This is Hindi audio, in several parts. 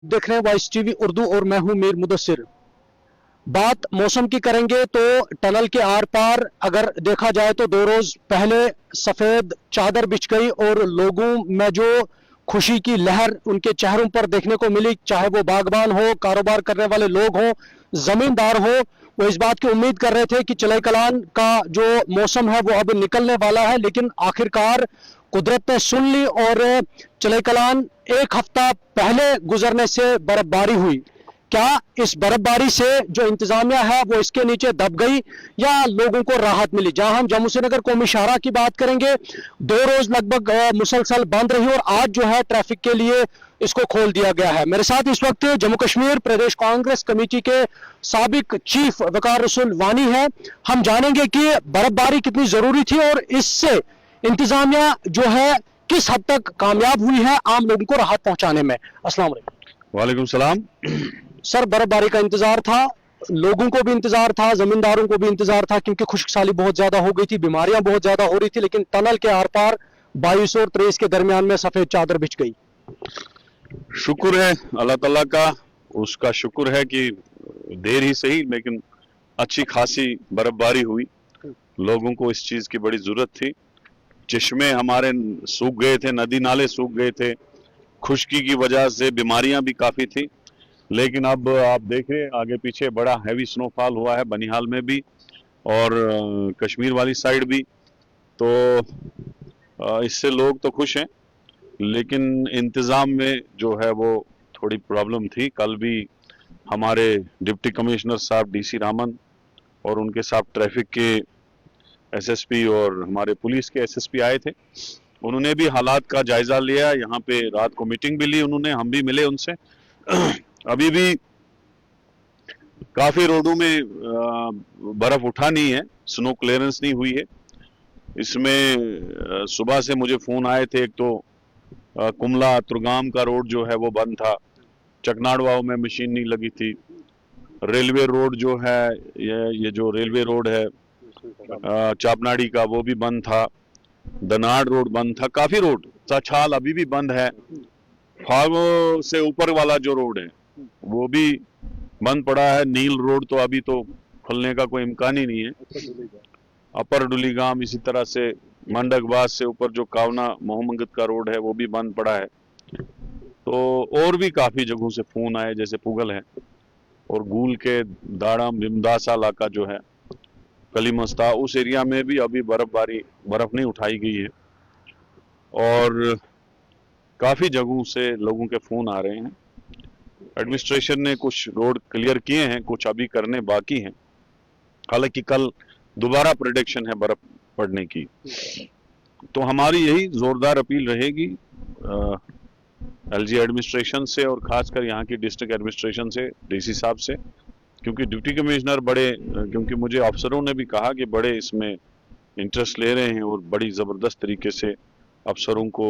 देख रहे हैं वॉइस टीवी उर्दू और मैं हूं मीर मुदस्सिर। बात मौसम की करेंगे तो टनल के आर पार अगर देखा जाए तो 2 रोज पहले सफेद चादर बिछ गई और लोगों में जो खुशी की लहर उनके चेहरों पर देखने को मिली, चाहे वो बागबान हो, कारोबार करने वाले लोग हो, जमींदार हो, वो इस बात की उम्मीद कर रहे थे कि चिलई कलान का जो मौसम है वो अब निकलने वाला है। लेकिन आखिरकार कुदरत ने सुन ली और चिलई कलान एक हफ्ता पहले गुजरने से बर्फबारी हुई। क्या इस बर्फबारी से जो इंतजामिया है वो इसके नीचे दब गई या लोगों को राहत मिली? जहां हम जम्मू श्रीनगर कौमी शाहरा की बात करेंगे, 2 रोज लगभग मुसलसल बंद रही और आज जो है ट्रैफिक के लिए इसको खोल दिया गया है। मेरे साथ इस वक्त जम्मू कश्मीर प्रदेश कांग्रेस कमेटी के साबिक चीफ वकार रसूल वानी है। हम जानेंगे कि बर्फबारी कितनी जरूरी थी और इससे इंतजामिया जो है किस हद तक कामयाब हुई है आम लोगों को राहत पहुंचाने में। अस्सलाम वालेकुम। वालेकुम सलाम। सर, बर्फबारी का इंतजार था, लोगों को भी इंतजार था, जमींदारों को भी इंतजार था, क्योंकि खुश्कसाली बहुत ज्यादा हो गई थी, बीमारियां बहुत ज्यादा हो रही थी। लेकिन टनल के आर पार 22 और 23 के दरमियान में सफेद चादर बिछ गई। शुक्र है अल्लाह ताला का, उसका शुक्र है कि देर ही सही लेकिन अच्छी खासी बर्फबारी हुई। लोगों को इस चीज की बड़ी जरूरत थी। चश्मे हमारे सूख गए थे, नदी नाले सूख गए थे, खुश्की की वजह से बीमारियां भी काफी थी। लेकिन अब आप देख रहे हैं आगे पीछे बड़ा हैवी स्नोफॉल हुआ है, बनिहाल में भी और कश्मीर वाली साइड भी। तो इससे लोग तो खुश हैं, लेकिन इंतज़ाम में जो है वो थोड़ी प्रॉब्लम थी। कल भी हमारे डिप्टी कमिश्नर साहब डीसी रामन और उनके साथ ट्रैफिक के एसएसपी और हमारे पुलिस के एसएसपी आए थे। उन्होंने भी हालात का जायजा लिया, यहाँ पे रात को मीटिंग भी ली उन्होंने, हम भी मिले उनसे। अभी भी काफी रोडों में बर्फ उठा नहीं है, स्नो क्लियरेंस नहीं हुई है। इसमें सुबह से मुझे फोन आए थे, एक तो कुमला तुरगाम का रोड जो है वो बंद था, चकनाड़वाओं में मशीन नहीं लगी थी, रेलवे रोड जो है ये जो रेलवे रोड है चापनाड़ी का वो भी बंद था, दनाड़ रोड बंद था, काफी रोड, सछाल अभी भी बंद है, फागो से ऊपर वाला जो रोड है वो भी बंद पड़ा है, नील रोड तो अभी तो खुलने का कोई इम्कान ही नहीं है। अपर डुलीगाम, इसी तरह से मंडकबाज से ऊपर जो कावना मोहम्मद का रोड है वो भी बंद पड़ा है। तो और भी काफी जगहों से फोन आए, जैसे पुगल है और गूल के दाड़म रिमदासा इलाका जो है कलीमस्ता, उस एरिया में भी अभी बर्फ नहीं उठाई गई है और काफी जगहों से लोगों के फोन आ रहे हैं। एडमिनिस्ट्रेशन ने कुछ रोड क्लियर किए हैं, कुछ अभी करने बाकी हैं। हालांकि कल दोबारा प्रेडिक्शन है बर्फ पड़ने की। तो हमारी यही जोरदार अपील रहेगी एलजी एडमिनिस्ट्रेशन से और खासकर यहाँ की डिस्ट्रिक्ट एडमिनिस्ट्रेशन से, डीसी साहब से, क्योंकि डिप्टी कमिश्नर बड़े, क्योंकि मुझे अफसरों ने भी कहा कि बड़े इसमें इंटरेस्ट ले रहे हैं और बड़ी ज़बरदस्त तरीके से अफसरों को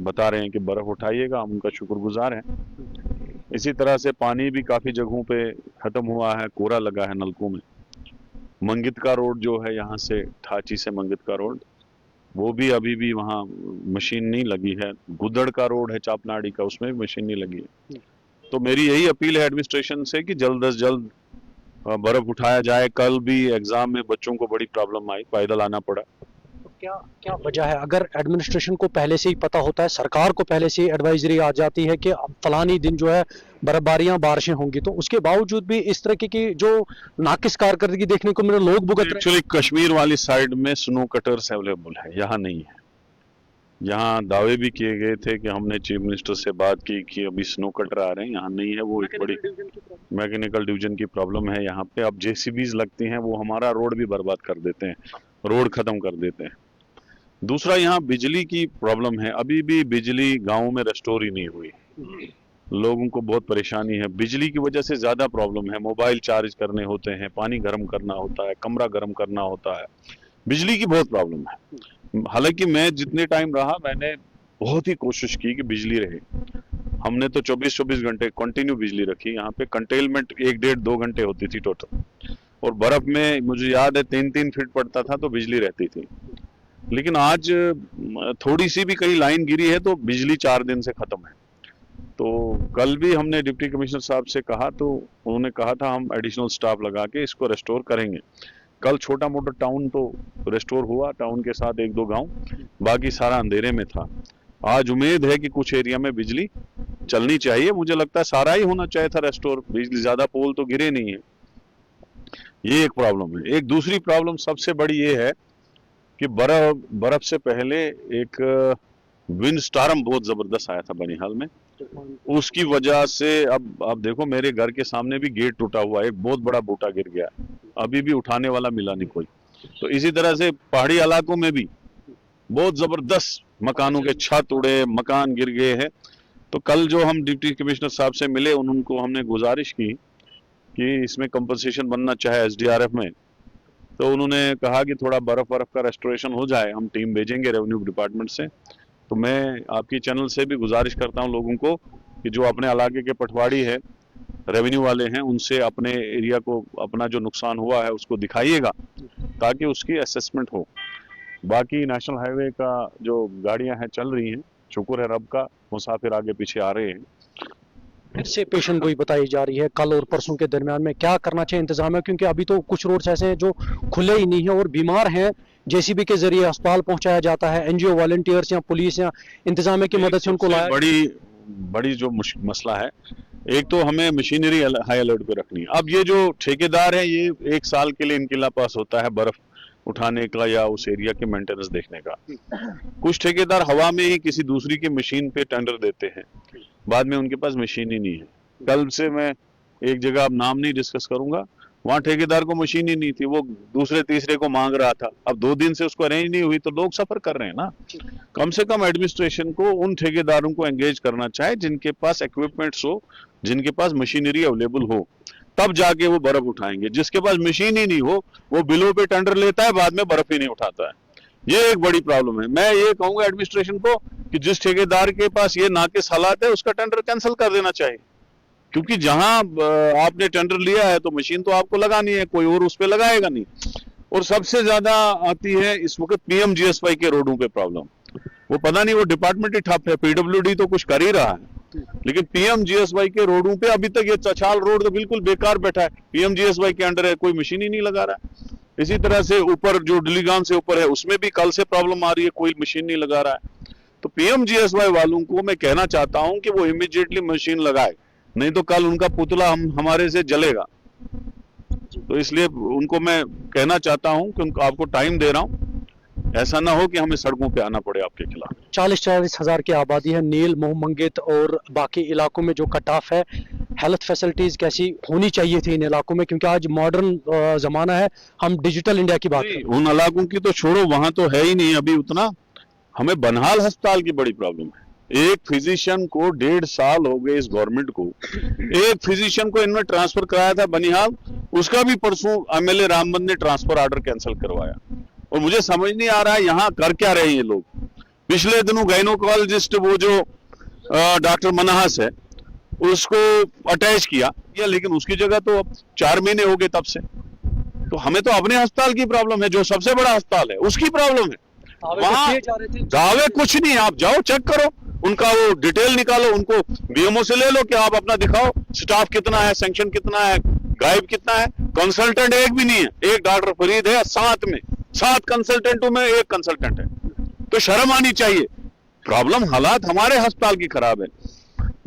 बता रहे हैं कि बर्फ उठाइएगा, हम उनका शुक्रगुजार हैं। इसी तरह से पानी भी काफ़ी जगहों पे ख़त्म हुआ है, कोरा लगा है नलकों में। मंगित का रोड जो है यहाँ से ठाची से मंगित का रोड, वो भी अभी भी वहाँ मशीन नहीं लगी है। गुदड़ का रोड है चापनाड़ी का, उसमें भी मशीन नहीं लगी है। तो मेरी यही अपील है एडमिनिस्ट्रेशन से कि जल्द अज जल्द बर्फ उठाया जाए। कल भी एग्जाम में बच्चों को बड़ी प्रॉब्लम आई, पैदल आना पड़ा। तो क्या वजह है? अगर एडमिनिस्ट्रेशन को पहले से ही पता होता है, सरकार को पहले से ही एडवाइजरी आ जाती है कि फलानी दिन जो है बर्फबारियां बारिशें होंगी, तो उसके बावजूद भी इस तरह की जो नाकिस कारकर्दगी देखने को मिले, लोग भुगत रहे। एक्चुअली कश्मीर वाली साइड में स्नो कटर्स अवेलेबल है, यहाँ नहीं है। यहाँ दावे भी किए गए थे कि हमने चीफ मिनिस्टर से बात की कि अभी स्नो कटर आ रहे हैं, यहाँ नहीं है। वो एक बड़ी मैकेनिकल डिवीजन की प्रॉब्लम है यहाँ पे। अब जेसीबीज लगती हैं, वो हमारा रोड भी बर्बाद कर देते हैं, रोड खत्म कर देते हैं। दूसरा, यहाँ बिजली की प्रॉब्लम है, अभी भी बिजली गाँव में रेस्टोर ही नहीं हुई। लोगों को बहुत परेशानी है, बिजली की वजह से ज्यादा प्रॉब्लम है। मोबाइल चार्ज करने होते हैं, पानी गर्म करना होता है, कमरा गर्म करना होता है, बिजली की बहुत प्रॉब्लम है। हालांकि मैं जितने टाइम रहा मैंने बहुत ही कोशिश की कि बिजली रहे। हमने तो 24-24 घंटे कंटिन्यू बिजली रखी। यहाँ पे कंटेनमेंट 1-1.5-2 घंटे होती थी टोटल, और बर्फ में मुझे याद है 3-3 फीट पड़ता था तो बिजली रहती थी। लेकिन आज थोड़ी सी भी कहीं लाइन गिरी है तो बिजली 4 दिन से खत्म है। तो कल भी हमने डिप्टी कमिश्नर साहब से कहा, तो उन्होंने कहा था हम एडिशनल स्टाफ लगा के इसको रेस्टोर करेंगे। कल छोटा मोटा टाउन तो रेस्टोर हुआ, टाउन के साथ एक दो गांव, बाकी सारा अंधेरे में था। आज उम्मीद है कि कुछ एरिया में बिजली चलनी चाहिए। मुझे लगता है सारा ही होना चाहिए था रेस्टोर, बिजली ज्यादा पोल तो गिरे नहीं है। ये एक प्रॉब्लम है। एक दूसरी प्रॉब्लम सबसे बड़ी ये है कि बर्फ से पहले एक विंड स्टॉर्म बहुत जबरदस्त आया था बनिहाल में। उसकी वजह से अब देखो मेरे घर के सामने भी गेट टूटा हुआ है, एक बहुत बड़ा बूटा गिर गया, अभी भी उठाने वाला मिला नहीं कोई। तो इसी तरह से पहाड़ी इलाकों में भी बहुत जबरदस्त मकानों के छत उड़े, मकान गिर गए हैं। तो कल जो हम डिप्टी कमिश्नर साहब से मिले, उनको हमने गुजारिश की कि इसमें कंपनसेशन बनना चाहे एसडीआरएफ में, तो उन्होंने कहा कि थोड़ा बर्फ का रेस्टोरेशन हो जाए, हम टीम भेजेंगे रेवेन्यू डिपार्टमेंट से। तो मैं आपकी चैनल से भी गुजारिश करता हूं लोगों को कि जो अपने इलाके के पटवारी है, रेवेन्यू वाले हैं, उनसे अपने एरिया को, अपना जो नुकसान हुआ है उसको दिखाइएगा ताकि उसकी असेसमेंट हो। बाकी नेशनल हाईवे का जो गाड़ियां हैं चल रही हैं, शुक्र है रब का, मुसाफिर आगे पीछे आ रहे हैं। फिर से पेशेंट गोई बताई जा रही है कल और परसों के दरमियान में, क्या करना चाहिए इंतजाम है? क्योंकि अभी तो कुछ रोड्स ऐसे हैं जो खुले ही नहीं है और बीमार हैं, जेसीबी के जरिए अस्पताल पहुंचाया जाता है, एनजीओ वॉलंटियर्स या पुलिस या इंतजामिया की मदद से उनको लाया। बड़ी जो मसला है, एक तो हमें मशीनरी हाई अलर्ट पे रखनी है। अब ये जो ठेकेदार है, ये 1 साल के लिए इनके पास होता है बर्फ उठाने का या उस एरिया के मेंटेनेंस देखने का। कुछ ठेकेदार हवा में ही किसी दूसरी की मशीन पे टेंडर देते हैं, बाद में उनके पास मशीन ही नहीं है। कल से मैं एक जगह, अब नाम नहीं डिस्कस करूंगा, वहां ठेकेदार को मशीन ही नहीं थी, वो दूसरे तीसरे को मांग रहा था। अब 2 दिन से उसको अरेंज नहीं हुई तो लोग सफर कर रहे हैं ना। कम से कम एडमिनिस्ट्रेशन को उन ठेकेदारों को एंगेज करना चाहिए जिनके पास इक्विपमेंट्स हो, जिनके पास मशीनरी अवेलेबल हो, तब जाके वो बर्फ उठाएंगे। जिसके पास मशीन ही नहीं हो, वो बिलों पे टेंडर लेता है, बाद में बर्फ ही नहीं उठाता है। ये एक बड़ी प्रॉब्लम है। मैं ये कहूंगा एडमिनिस्ट्रेशन को कि जिस ठेकेदार के पास ये नाकिस हालात है, उसका टेंडर कैंसिल कर देना चाहिए, क्योंकि जहां आपने टेंडर लिया है तो मशीन तो आपको लगानी है, कोई और उस पर लगाएगा नहीं। और सबसे ज्यादा आती है इस वक्त पीएमजीएसवाई के रोडों पे प्रॉब्लम। वो पता नहीं, वो डिपार्टमेंट ही ठप है, पीडब्ल्यूडी तो कुछ कर ही रहा है, लेकिन पीएमजीएसवाई के रोडों पे अभी तक ये चछाल रोड तो बिल्कुल बेकार बैठा है, पीएमजीएसवाई के अंडर है, कोई मशीन ही नहीं लगा रहा है। इसी तरह से ऊपर जो डिलीगाम से ऊपर है, उसमें भी कल से प्रॉब्लम आ रही है, कोई मशीन नहीं लगा रहा है। तो पीएमजीएसवाई वालों को मैं कहना चाहता हूं कि वो इमीडिएटली मशीन लगाए, नहीं तो कल उनका पुतला हमारे से जलेगा। तो इसलिए उनको मैं कहना चाहता हूं कि उनको, आपको टाइम दे रहा हूं, ऐसा ना हो कि हमें सड़कों पे आना पड़े आपके खिलाफ। 40-40 हजार की आबादी है नील, मोह मंगित और बाकी इलाकों में जो कट ऑफ है, हेल्थ फैसिलिटीज कैसी होनी चाहिए थी इन इलाकों में? क्योंकि आज मॉडर्न जमाना है, हम डिजिटल इंडिया की बात करें। उन इलाकों की तो छोड़ो, वहां तो है ही नहीं अभी उतना। हमें बनिहाल अस्पताल की बड़ी प्रॉब्लम है। एक फिजिशियन को 1.5 साल हो गए इस गवर्नमेंट को, एक फिजिशियन को इनमें ट्रांसफर कराया था बनिहाल, उसका भी परसों एमएलए रामबन ने ट्रांसफर ऑर्डर कैंसिल करवाया। और मुझे समझ नहीं आ रहा है यहाँ कर क्या रहे हैं ये लोग। पिछले दिनों गायनोकोलॉजिस्ट वो जो डॉक्टर मनाहस है, उसको अटैच किया, लेकिन उसकी जगह तो अब 4 महीने हो गए तब से। तो हमें तो अपने अस्पताल की प्रॉब्लम है, जो सबसे बड़ा अस्पताल है उसकी प्रॉब्लम है। वहां दावे कुछ नहीं, आप जाओ चेक करो, उनका वो डिटेल निकालो, उनको बीएमओ से ले लो कि आप अपना दिखाओ, स्टाफ कितना है, सैंक्शन कितना है, गायब कितना है। कंसल्टेंट एक भी नहीं है, एक डॉक्टर फरीद है 7 कंसल्टेंटों में 1 कंसल्टेंट है। तो शर्म आनी चाहिए। प्रॉब्लम, हालात हमारे अस्पताल की खराब है।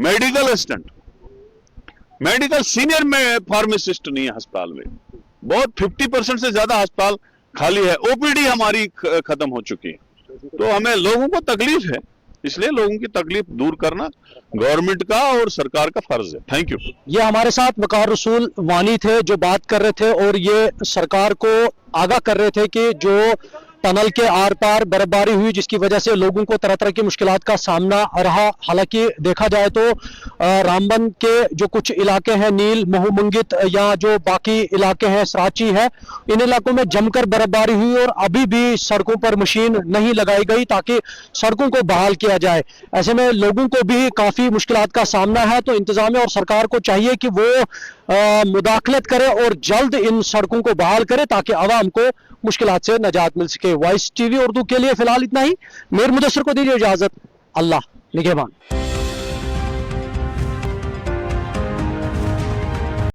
मेडिकल असिस्टेंट, मेडिकल सीनियर में फार्मासिस्ट नहीं है अस्पताल में, बहुत 50% से ज्यादा अस्पताल खाली है। ओपीडी हमारी खत्म हो चुकी है। तो हमें लोगों को तकलीफ है, इसलिए लोगों की तकलीफ दूर करना गवर्नमेंट का और सरकार का फर्ज है। Thank you. ये हमारे साथ वकार रसूल वानी थे जो बात कर रहे थे और ये सरकार को आगाह कर रहे थे कि जो टनल के आर पार बर्फबारी हुई जिसकी वजह से लोगों को तरह तरह की मुश्किलात का सामना रहा। हालांकि देखा जाए तो रामबन के जो कुछ इलाके हैं, नील, महू मंगित या जो बाकी इलाके हैं, सराची है, इन इलाकों में जमकर बर्फबारी हुई और अभी भी सड़कों पर मशीन नहीं लगाई गई ताकि सड़कों को बहाल किया जाए। ऐसे में लोगों को भी काफी मुश्किलात का सामना है। तो इंतजामिया और सरकार को चाहिए कि वो मुदाखलत करे और जल्द इन सड़कों को बहाल करे ताकि आवाम को मुश्किलात से निजात मिल सके। वॉइस टीवी उर्दू के लिए फिलहाल इतना ही। मीर मुदस्सिर को दीजिए इजाजत। अल्लाह निगहबान।